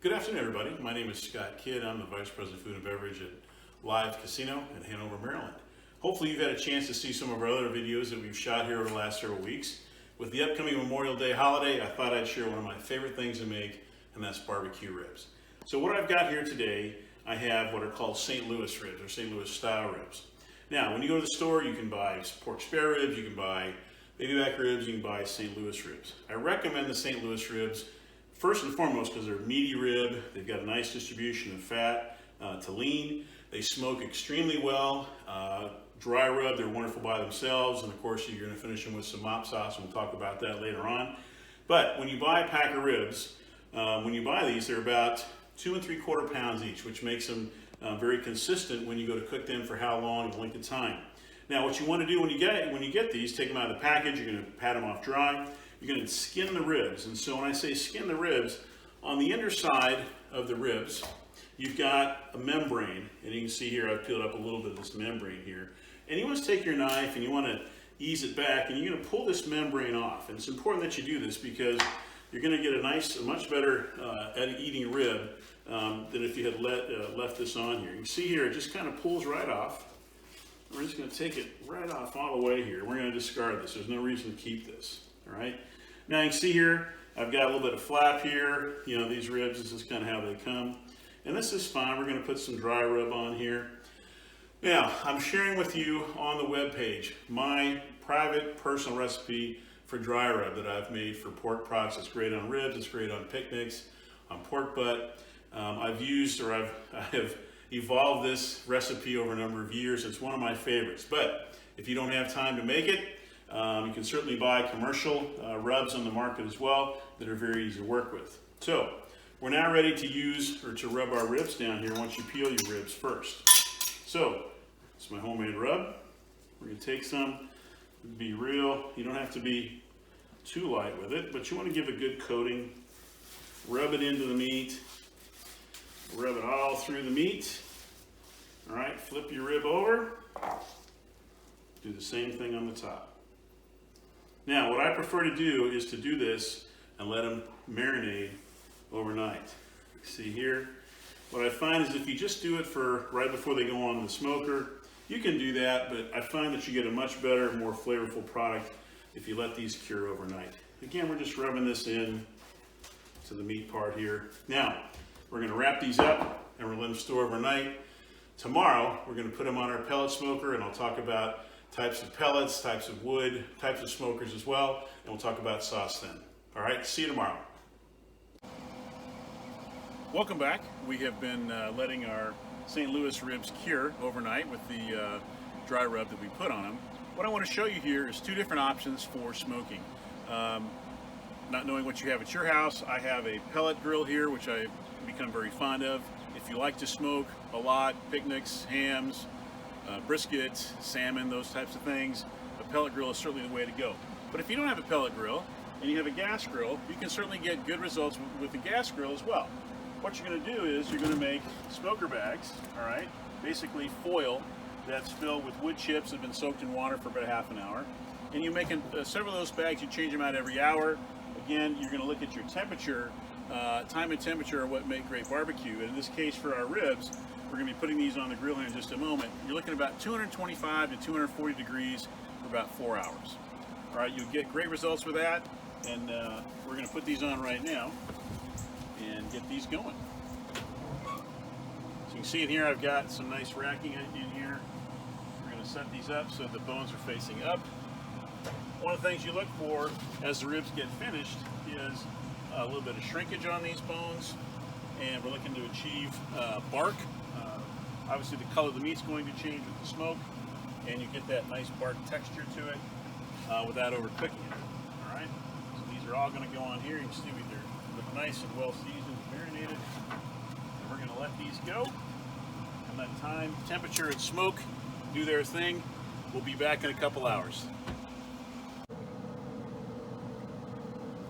Good afternoon, everybody. My name is Scott Kidd. I'm the Vice President of Food and Beverage at Live Casino in Hanover, Maryland. Hopefully you've had a chance to see some of our other videos that we've shot here over the last several weeks. With the upcoming Memorial Day holiday, I thought I'd share one of my favorite things to make, and that's barbecue ribs. So what I've got here today, I have what are called St. Louis ribs, or St. Louis style ribs. Now, when you go to the store, you can buy pork spare ribs, you can buy baby back ribs, you can buy St. Louis ribs. I recommend the St. Louis ribs first and foremost because they're a meaty rib. They've got a nice distribution of fat to lean. They smoke extremely well. Dry rub, they're wonderful by themselves, and of course you're going to finish them with some mop sauce, and we'll talk about that later on. But when you buy a pack of ribs, when you buy these, they're about 2 3/4 pounds each, which makes them very consistent when you go to cook them for how long and length of time. Now, what you want to do when you get these, take them out of the package. You're going to pat them off dry. You're going to skin the ribs, and so when I say skin the ribs, on the underside of the ribs, you've got a membrane, and you can see here I've peeled up a little bit of this membrane here. And you want to take your knife and you want to ease it back, and you're going to pull this membrane off. And it's important that you do this because you're going to get a much better at eating a rib than if you had left this on here. You can see here it just kind of pulls right off. We're just going to take it right off all the way here. We're going to discard this. There's no reason to keep this. All right. Now you can see here I've got a little bit of flap here. You know, these ribs, this is kind of how they come. And this is fine. We're going to put some dry rub on here. Now, I'm sharing with you on the web page my private personal recipe for dry rub that I've made for pork products. It's great on ribs, it's great on picnics, on pork butt. I have evolved this recipe over a number of years. It's one of my favorites. But if you don't have time to make it, you can certainly buy commercial rubs on the market as well that are very easy to work with. So, we're now ready to rub our ribs down here once you peel your ribs first. So, it's my homemade rub. We're going to take some, be real. You don't have to be too light with it, but you want to give a good coating. Rub it into the meat. Rub it all through the meat. All right, flip your rib over. Do the same thing on the top. Now, what I prefer to do is to do this and let them marinate overnight. See here? What I find is if you just do it for right before they go on the smoker, you can do that, but I find that you get a much better, more flavorful product if you let these cure overnight. Again, we're just rubbing this in to the meat part here. Now, we're going to wrap these up and we're going to let them store overnight. Tomorrow, we're going to put them on our pellet smoker, and I'll talk about types of pellets, types of wood, types of smokers as well, and we'll talk about sauce then. All right, see you tomorrow. Welcome back. We have been letting our St. Louis ribs cure overnight with the dry rub that we put on them. What I want to show you here is two different options for smoking. Not knowing what you have at your house, I have a pellet grill here, which I've become very fond of. If you like to smoke a lot, picnics, hams, brisket, salmon, those types of things, a pellet grill is certainly the way to go. But if you don't have a pellet grill and you have a gas grill, you can certainly get good results with the gas grill as well. What you're going to do is you're going to make smoker bags, all right, basically foil that's filled with wood chips that have been soaked in water for about half an hour. And you're making several of those bags, you change them out every hour. Again, you're going to look at your temperature. Time and temperature are what make great barbecue. And in this case, for our ribs, we're going to be putting these on the grill here in just a moment. You're looking at about 225 to 240 degrees for about 4 hours. All right, you'll get great results with that. And we're going to put these on right now and get these going. So you can see in here I've got some nice racking in here. We're going to set these up so the bones are facing up. One of the things you look for as the ribs get finished is a little bit of shrinkage on these bones, and we're looking to achieve bark. Obviously the color of the meat's going to change with the smoke, and you get that nice bark texture to it without overcooking it. All right, so these are all going to go on here. You can see they're look nice and well seasoned and marinated. And we're going to let these go and let time, temperature, and smoke do their thing. We'll be back in a couple hours.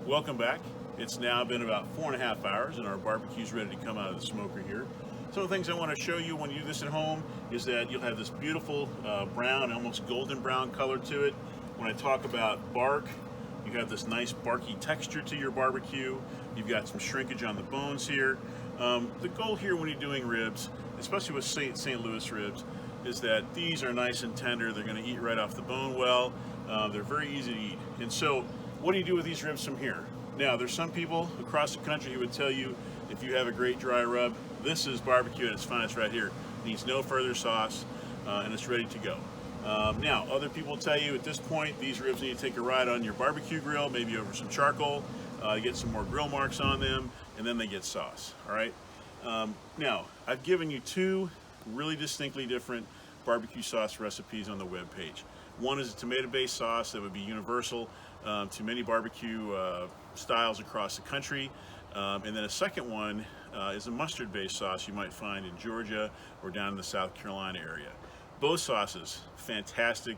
Welcome back. It's now been about 4.5 hours and our barbecue's ready to come out of the smoker here. Some of the things I want to show you when you do this at home is that you'll have this beautiful brown, almost golden brown color to it. When I talk about bark, You have this nice barky texture to your barbecue. You've got some shrinkage on the bones here. The goal here when you're doing ribs, especially with St. Louis ribs, is that these are nice and tender. They're going to eat right off the bone well. They're very easy to eat. And so what do you do with these ribs from here? Now, there's some people across the country who would tell you if you have a great dry rub, this is barbecue at its finest right here. It needs no further sauce, and it's ready to go. Now, other people tell you at this point, these ribs need to take a ride on your barbecue grill, maybe over some charcoal, get some more grill marks on them, and then they get sauce, all right? Now, I've given you two really distinctly different barbecue sauce recipes on the web page. One is a tomato-based sauce that would be universal to many barbecue styles across the country. And then a second one is a mustard-based sauce you might find in Georgia or down in the South Carolina area. Both sauces, fantastic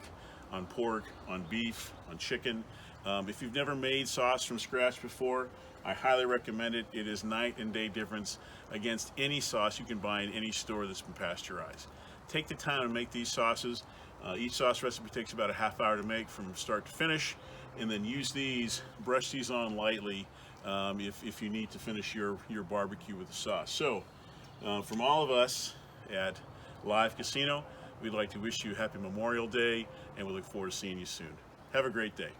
on pork, on beef, on chicken. If you've never made sauce from scratch before, I highly recommend it. It is night and day difference against any sauce you can buy in any store that's been pasteurized. Take the time to make these sauces. Each sauce recipe takes about a half hour to make from start to finish, and then use these, brush these on lightly if you need to finish your barbecue with the sauce. So, from all of us at Live Casino, we'd like to wish you a happy Memorial Day, and we look forward to seeing you soon. Have a great day.